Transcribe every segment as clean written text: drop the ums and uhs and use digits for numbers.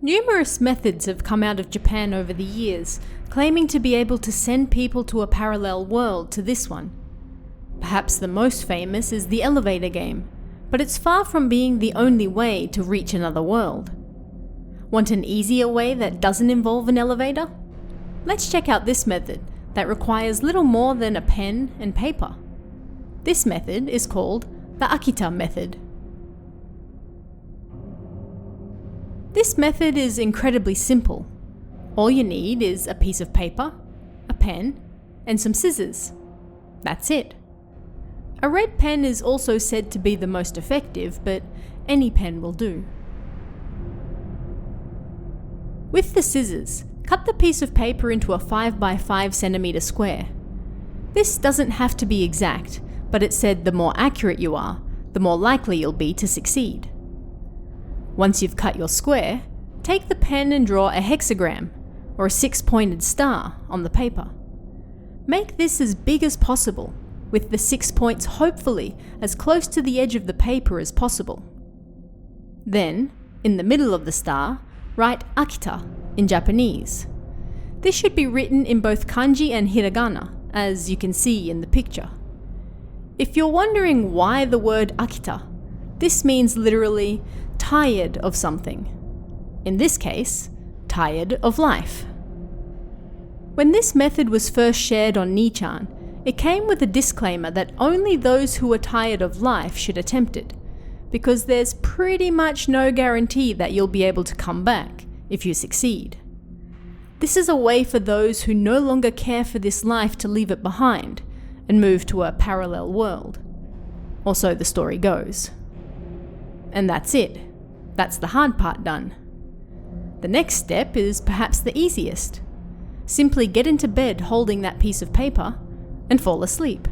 Numerous methods have come out of Japan over the years, claiming to be able to send people to a parallel world to this one. Perhaps the most famous is the elevator game, but it's far from being the only way to reach another world. Want an easier way that doesn't involve an elevator? Let's check out this method that requires little more than a pen and paper. This method is called the Akita method. This method is incredibly simple. All you need is a piece of paper, a pen, and some scissors. That's it. A red pen is also said to be the most effective, but any pen will do. With the scissors, cut the piece of paper into a 5 by 5 centimeter square. This doesn't have to be exact, but it's said the more accurate you are, the more likely you'll be to succeed. Once you've cut your square, take the pen and draw a hexagram, or a 6-pointed star, on the paper. Make this as big as possible, with the 6 points hopefully as close to the edge of the paper as possible. Then, in the middle of the star, write Akita in Japanese. This should be written in both kanji and hiragana, as you can see in the picture. If you're wondering why the word Akita, this means literally tired of something. In this case, tired of life. When this method was first shared on Nichan, it came with a disclaimer that only those who are tired of life should attempt it, because there's pretty much no guarantee that you'll be able to come back if you succeed. This is a way for those who no longer care for this life to leave it behind and move to a parallel world. Or so the story goes. And that's it. That's the hard part done. The next step is perhaps the easiest. Simply get into bed holding that piece of paper and fall asleep.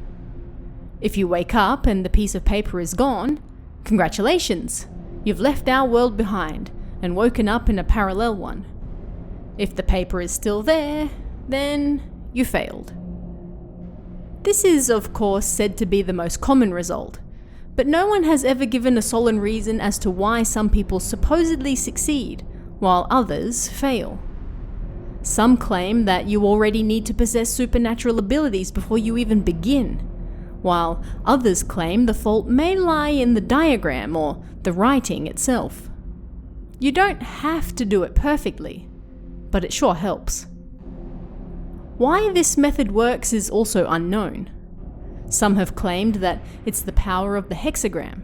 If you wake up and the piece of paper is gone, congratulations! You've left our world behind and woken up in a parallel one. If the paper is still there, then you failed. This is, of course, said to be the most common result, but no one has ever given a solid reason as to why some people supposedly succeed, while others fail. Some claim that you already need to possess supernatural abilities before you even begin, while others claim the fault may lie in the diagram or the writing itself. You don't have to do it perfectly, but it sure helps. Why this method works is also unknown. Some have claimed that it's the power of the hexagram.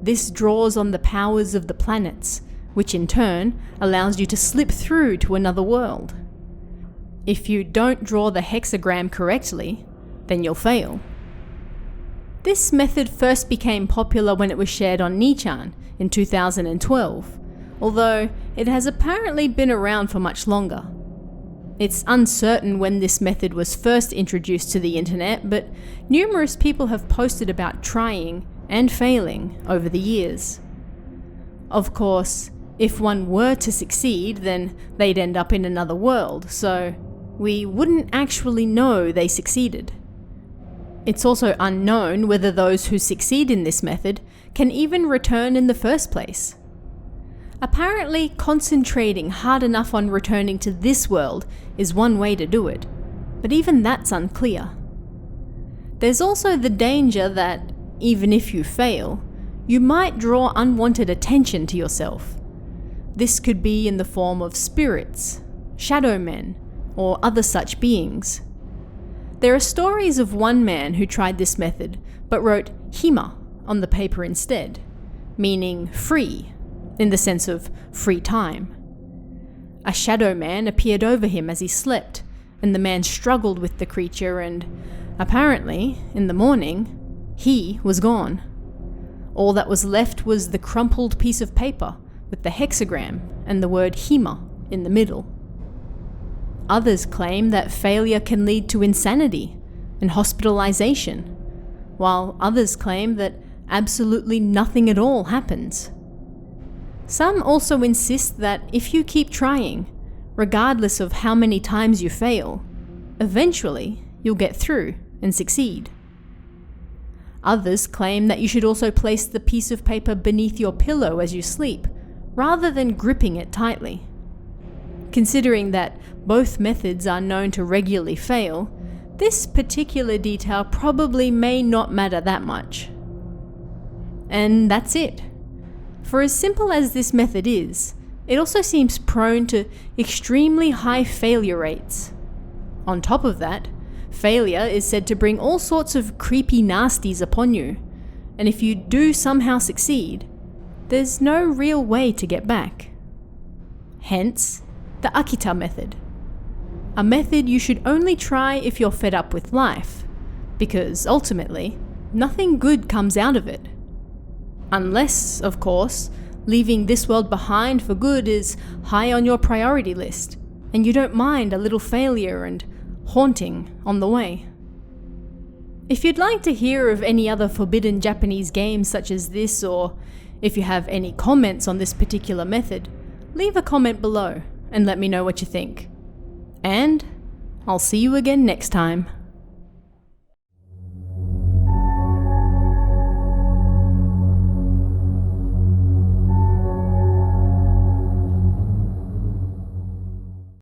This draws on the powers of the planets, which in turn allows you to slip through to another world. If you don't draw the hexagram correctly, then you'll fail. This method first became popular when it was shared on Nichan in 2012, although it has apparently been around for much longer. It's uncertain when this method was first introduced to the internet, but numerous people have posted about trying and failing over the years. Of course, if one were to succeed, then they'd end up in another world, so we wouldn't actually know they succeeded. It's also unknown whether those who succeed in this method can even return in the first place. Apparently, concentrating hard enough on returning to this world is one way to do it, but even that's unclear. There's also the danger that, even if you fail, you might draw unwanted attention to yourself. This could be in the form of spirits, shadow men, or other such beings. There are stories of one man who tried this method, but wrote hima on the paper instead, meaning free, in the sense of free time. A shadow man appeared over him as he slept, and the man struggled with the creature and, apparently, in the morning, he was gone. All that was left was the crumpled piece of paper with the hexagram and the word hima in the middle. Others claim that failure can lead to insanity and hospitalization, while others claim that absolutely nothing at all happens. Some also insist that if you keep trying, regardless of how many times you fail, eventually you'll get through and succeed. Others claim that you should also place the piece of paper beneath your pillow as you sleep, rather than gripping it tightly. Considering that both methods are known to regularly fail, this particular detail probably may not matter that much. And that's it. For as simple as this method is, it also seems prone to extremely high failure rates. On top of that, failure is said to bring all sorts of creepy nasties upon you, and if you do somehow succeed, there's no real way to get back. Hence, the Akita method. A method you should only try if you're fed up with life, because ultimately, nothing good comes out of it. Unless, of course, leaving this world behind for good is high on your priority list, and you don't mind a little failure and haunting on the way. If you'd like to hear of any other forbidden Japanese games such as this, or if you have any comments on this particular method, leave a comment below and let me know what you think. And I'll see you again next time.